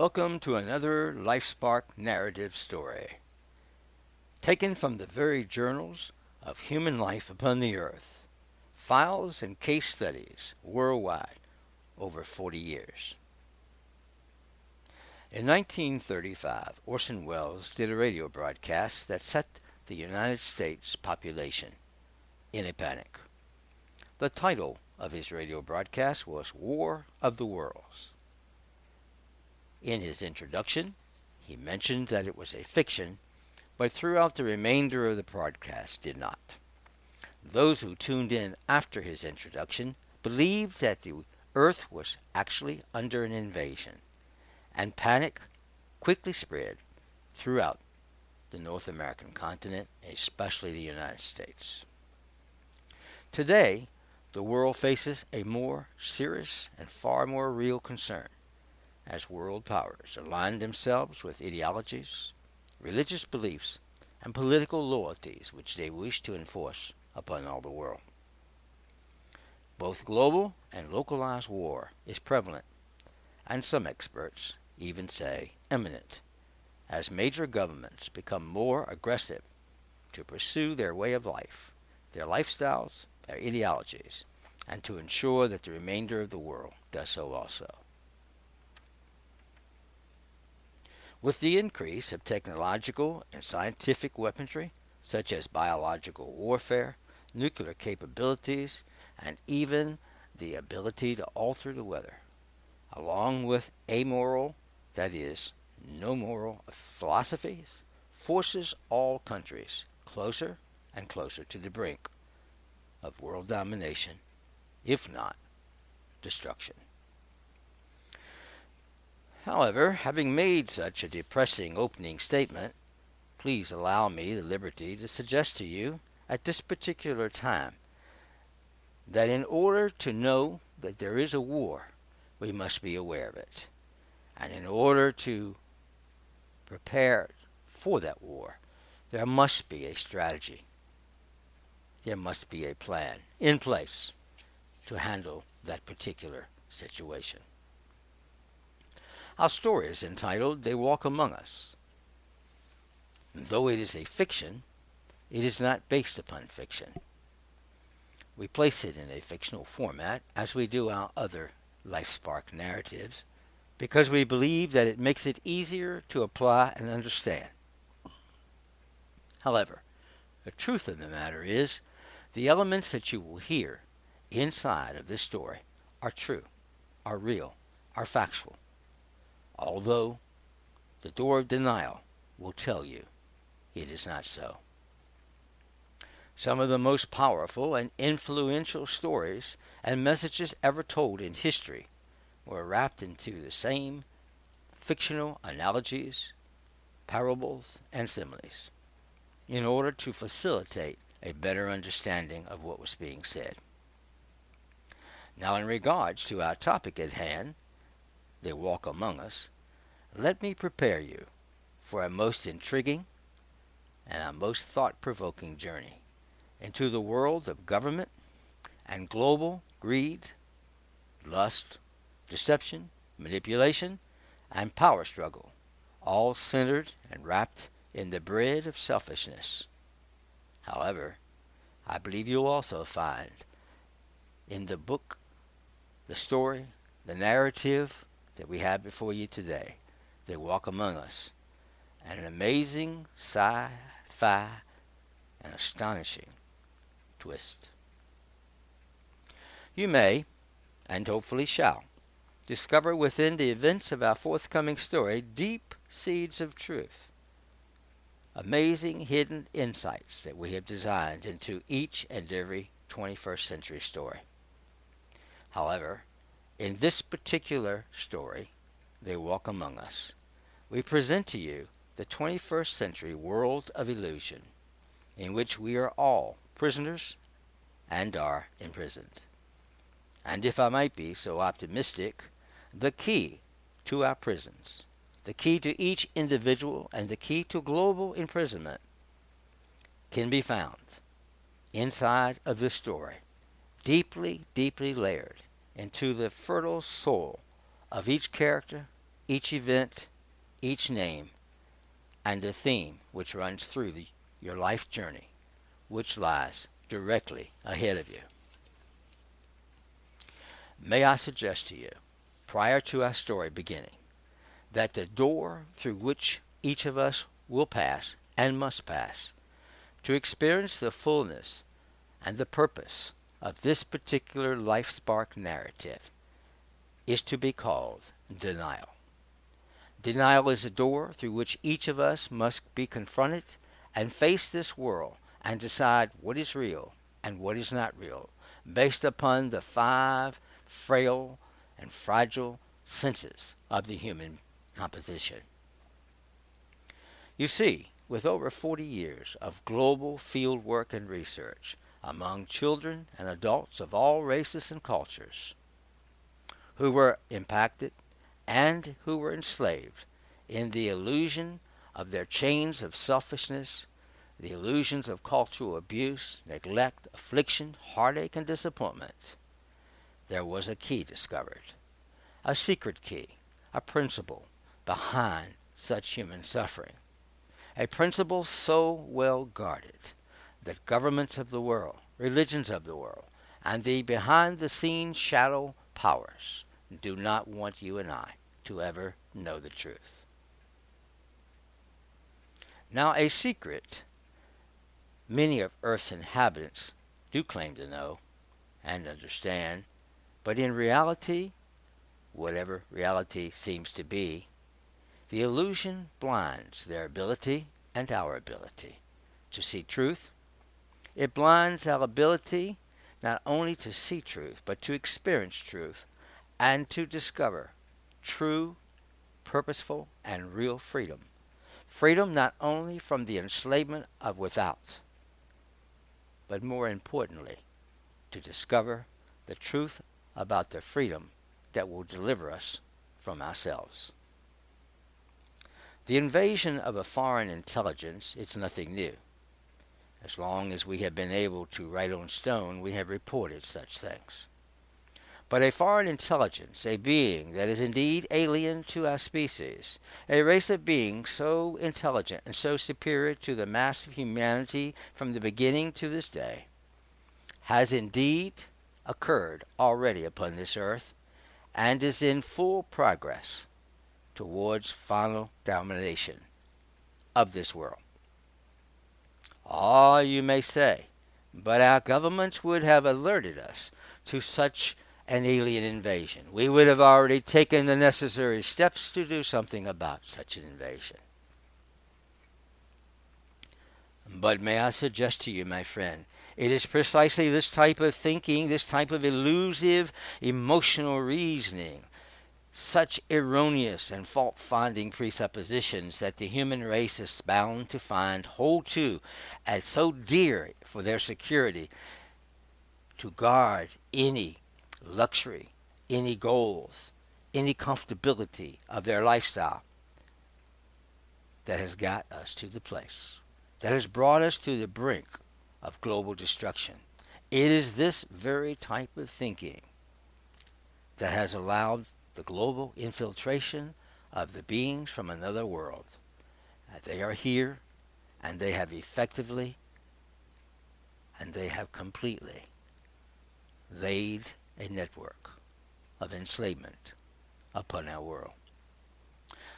Welcome to another LifeSpark narrative story, taken from the very journals of human life upon the earth, files and case studies worldwide over 40 years. In 1935, Orson Welles did a radio broadcast that set the United States population in a panic. The title of his radio broadcast was War of the Worlds. In his introduction, he mentioned that it was a fiction, but throughout the remainder of the broadcast did not. Those who tuned in after his introduction believed that the Earth was actually under an invasion, and panic quickly spread throughout the North American continent, especially the United States. Today, the world faces a more serious and far more real concern, as world powers align themselves with ideologies, religious beliefs, and political loyalties which they wish to enforce upon all the world. Both global and localized war is prevalent, and some experts even say imminent, as major governments become more aggressive to pursue their way of life, their lifestyles, their ideologies, and to ensure that the remainder of the world does so also. With the increase of technological and scientific weaponry, such as biological warfare, nuclear capabilities, and even the ability to alter the weather, along with amoral, that is, no moral philosophies, forces all countries closer and closer to the brink of world domination, if not destruction. However, having made such a depressing opening statement, please allow me the liberty to suggest to you at this particular time that in order to know that there is a war, we must be aware of it. And in order to prepare for that war, there must be a strategy. There must be a plan in place to handle that particular situation. Our story is entitled, They Walk Among Us. Though it is a fiction, it is not based upon fiction. We place it in a fictional format, as we do our other LifeSpark narratives, because we believe that it makes it easier to apply and understand. However, the truth of the matter is, the elements that you will hear inside of this story are true, are real, are factual, although the door of denial will tell you it is not so. Some of the most powerful and influential stories and messages ever told in history were wrapped into the same fictional analogies, parables, and similes in order to facilitate a better understanding of what was being said. Now, in regards to our topic at hand, They Walk Among Us, let me prepare you for a most intriguing and a most thought-provoking journey into the world of government and global greed, lust, deception, manipulation, and power struggle, all centered and wrapped in the bread of selfishness. However, I believe you'll also find in the book, the story, the narrative that we have before you today, They Walk Among Us, and an amazing sci-fi and astonishing twist. You may, and hopefully shall, discover within the events of our forthcoming story deep seeds of truth, amazing hidden insights that we have designed into each and every 21st century story. However, in this particular story, They Walk Among Us, we present to you the 21st century world of illusion, in which we are all prisoners and are imprisoned. And if I might be so optimistic, the key to our prisons, the key to each individual, and the key to global imprisonment can be found inside of this story, deeply, deeply layered into the fertile soul of each character, each event, each name, and the theme which runs through your life journey, which lies directly ahead of you. May I suggest to you, prior to our story beginning, that the door through which each of us will pass and must pass to experience the fullness and the purpose of this particular life spark narrative is to be called denial. Denial is a door through which each of us must be confronted and face this world and decide what is real and what is not real, based upon the 5 frail and fragile senses of the human composition. You see, with over 40 years of global field work and research among children and adults of all races and cultures who were impacted and who were enslaved in the illusion of their chains of selfishness, the illusions of cultural abuse, neglect, affliction, heartache, and disappointment, there was a key discovered, a secret key, a principle behind such human suffering, a principle so well guarded that governments of the world, religions of the world, and the behind-the-scenes shadow powers do not want you and I to ever know the truth. Now, a secret many of Earth's inhabitants do claim to know and understand, but in reality, whatever reality seems to be, the illusion blinds their ability and our ability to see truth. It blinds our ability not only to see truth, but to experience truth and to discover true, purposeful, and real freedom. Freedom not only from the enslavement of without, but more importantly, to discover the truth about the freedom that will deliver us from ourselves. The invasion of a foreign intelligence is nothing new. As long as we have been able to write on stone, we have reported such things. But a foreign intelligence, a being that is indeed alien to our species, a race of beings so intelligent and so superior to the mass of humanity from the beginning to this day, has indeed occurred already upon this earth and is in full progress towards final domination of this world. You may say, but our governments would have alerted us to such an alien invasion. We would have already taken the necessary steps to do something about such an invasion. But may I suggest to you, my friend, it is precisely this type of thinking, this type of elusive, emotional reasoning, such erroneous and fault-finding presuppositions that the human race is bound to find hold to as so dear for their security, to guard any luxury, any goals, any comfortability of their lifestyle that has got us to the place, that has brought us to the brink of global destruction. It is this very type of thinking that has allowed the global infiltration of the beings from another world. They are here, and they have effectively, and they have completely laid a network of enslavement upon our world.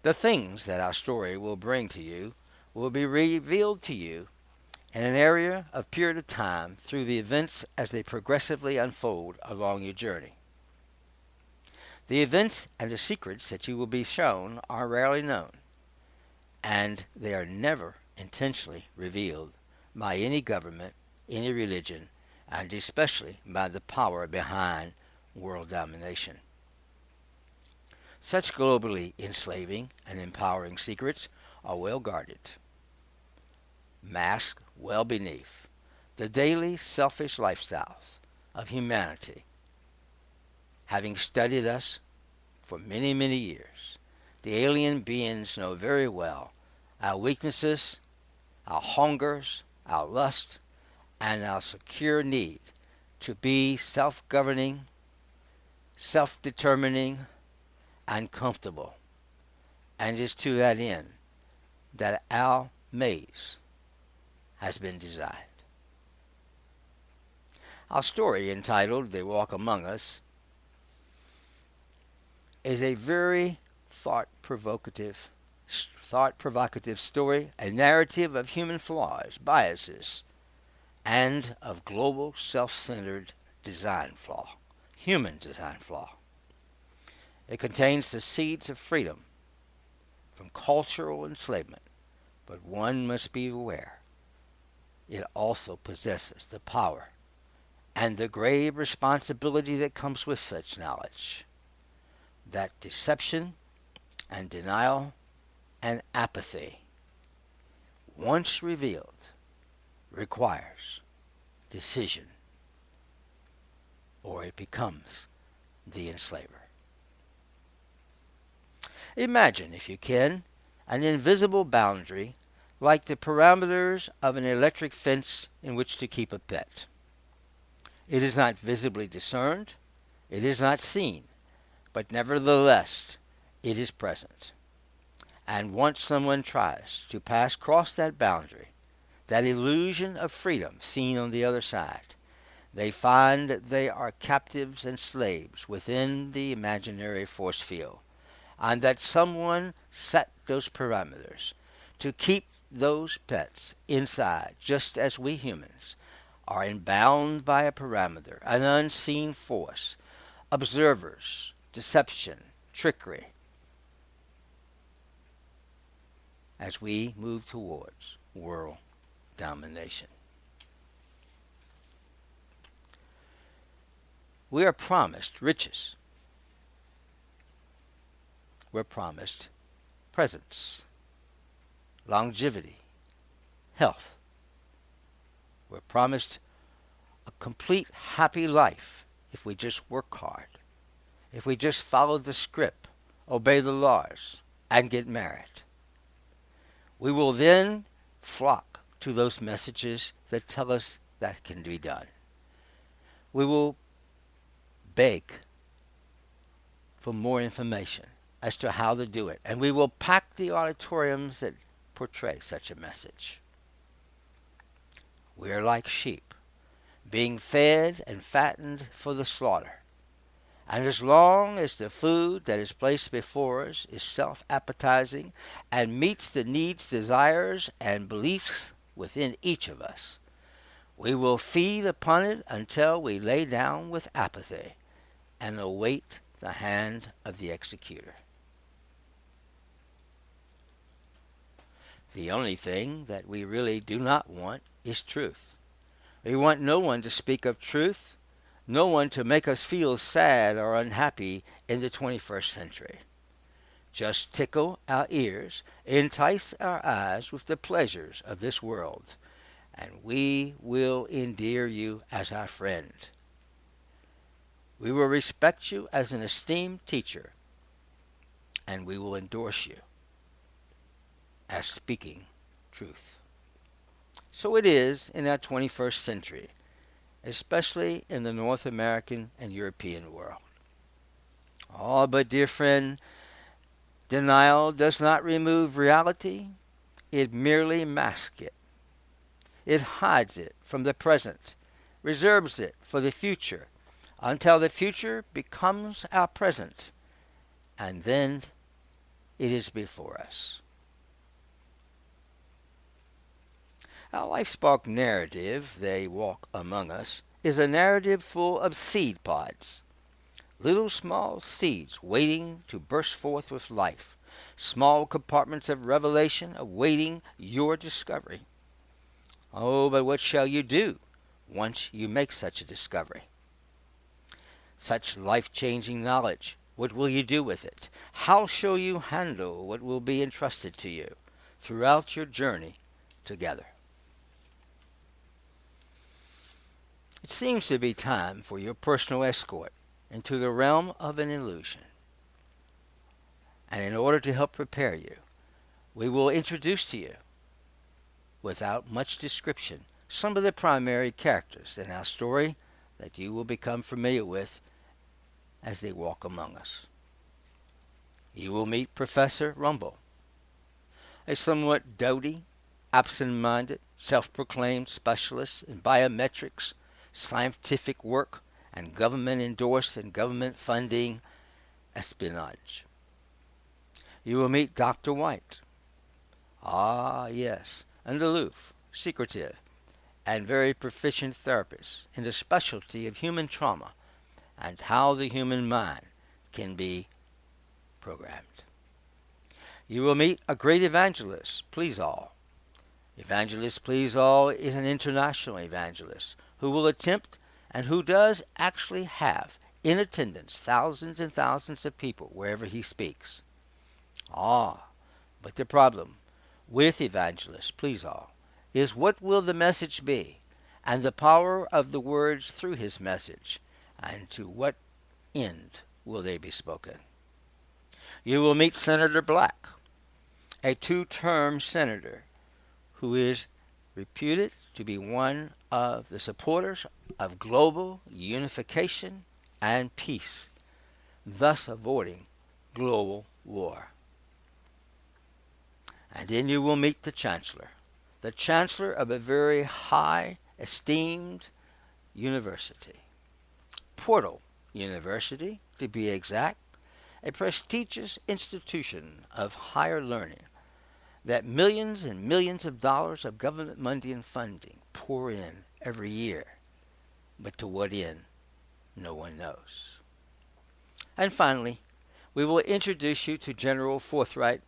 The things that our story will bring to you will be revealed to you in an area of period of time through the events as they progressively unfold along your journey. The events and the secrets that you will be shown are rarely known, and they are never intentionally revealed by any government, any religion, and especially by the power behind world domination. Such globally enslaving and empowering secrets are well guarded, masked well beneath the daily selfish lifestyles of humanity. Having studied us for many, many years, the alien beings know very well our weaknesses, our hungers, our lust, and our secure need to be self-governing, self-determining, and comfortable And it is to that end that our maze has been designed. Our story, entitled They Walk Among Us, is a very thought-provocative story, a narrative of human flaws, biases, and of global self-centered human design flaw. It contains the seeds of freedom from cultural enslavement, but one must be aware it also possesses the power and the grave responsibility that comes with such knowledge, that deception and denial and apathy, once revealed, requires decision, or it becomes the enslaver. Imagine, if you can, an invisible boundary like the parameters of an electric fence in which to keep a pet. It is not visibly discerned, it is not seen, but nevertheless it is present. And once someone tries to cross that boundary, that illusion of freedom seen on the other side, they find that they are captives and slaves within the imaginary force field, and that someone set those parameters to keep those pets inside, just as we humans are bound by a parameter, an unseen force, observers, deception, trickery, as we move towards world domination. We are promised riches. We're promised presence, longevity, health. We're promised a complete happy life if we just work hard, if we just follow the script, obey the laws, and get married. We will then flock to those messages that tell us that can be done. We will beg for more information as to how to do it, and we will pack the auditoriums that portray such a message. We are like sheep, being fed and fattened for the slaughter. And as long as the food that is placed before us is self-appetizing and meets the needs, desires, and beliefs within each of us, we will feed upon it until we lay down with apathy and await the hand of the executor. The only thing that we really do not want is truth. We want no one to speak of truth, no one to make us feel sad or unhappy in the 21st century. Just tickle our ears, entice our eyes with the pleasures of this world, and we will endear you as our friend. We will respect you as an esteemed teacher, and we will endorse you as speaking truth. So it is in our 21st century, especially in the North American and European world. Oh, but dear friend, denial does not remove reality. It merely masks it. It hides it from the present, reserves it for the future, until the future becomes our present, and then it is before us. Our LifeSpark narrative, They Walk Among Us, is a narrative full of seed pods. Little small seeds waiting to burst forth with life. Small compartments of revelation awaiting your discovery. Oh, but what shall you do once you make such a discovery? Such life-changing knowledge, what will you do with it? How shall you handle what will be entrusted to you throughout your journey together? It seems to be time for your personal escort into the realm of an illusion. And in order to help prepare you, we will introduce to you, without much description, some of the primary characters in our story that you will become familiar with as they walk among us. You will meet Professor Rumble, a somewhat doty, absent-minded, self-proclaimed specialist in biometrics, scientific work, and government-endorsed and government-funding espionage. You will meet Dr. White. Ah, yes, an aloof, secretive, and very proficient therapist in the specialty of human trauma and how the human mind can be programmed. You will meet a great evangelist, Please All. Evangelist Please All is an international evangelist who will attempt and who does actually have in attendance thousands and thousands of people wherever he speaks. Ah, but the problem with Evangelist Please All is what will the message be, and the power of the words through his message, and to what end will they be spoken. You will meet Senator Black, a two-term senator who is reputed to be one of the supporters of global unification and peace, thus avoiding global war. And then you will meet the chancellor of a very high esteemed university, Portal University to be exact, a prestigious institution of higher learning that millions and millions of dollars of government money and funding pour in every year. But to what end, no one knows. And finally, we will introduce you to General Forthright,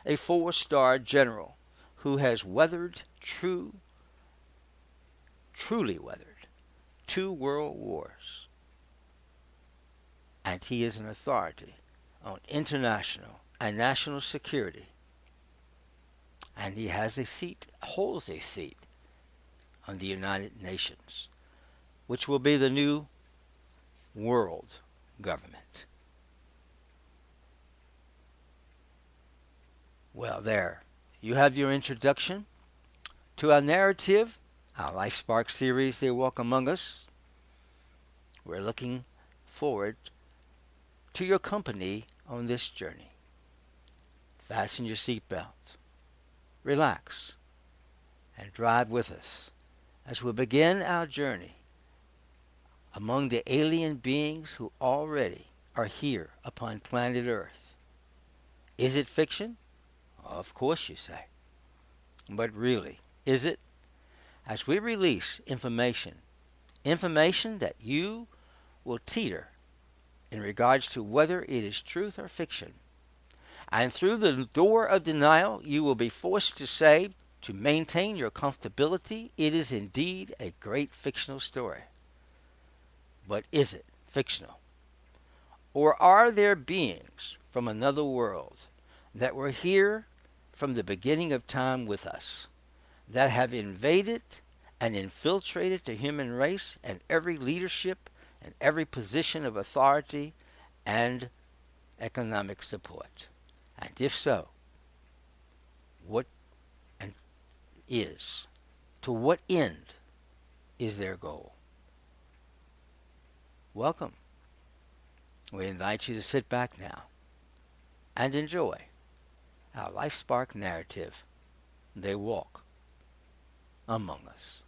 a 4-star general who has truly weathered 2 world wars. And he is an authority on international and national security. And he holds a seat on the United Nations, which will be the new world government. Well, there you have your introduction to our narrative, our Life Spark series, They Walk Among Us. We're looking forward to your company on this journey. Fasten your seatbelt, relax, and drive with us as we begin our journey among the alien beings who already are here upon planet Earth. Is it fiction? Of course, you say. But really, is it? As we release information that you will teeter in regards to whether it is truth or fiction. And through the door of denial, you will be forced to say, to maintain your comfortability, it is indeed a great fictional story. But is it fictional? Or are there beings from another world that were here from the beginning of time with us, that have invaded and infiltrated the human race and every leadership and every position of authority and economic support? And if so, to what end is their goal? Welcome. We invite you to sit back now and enjoy our Life Spark narrative, They Walk Among Us.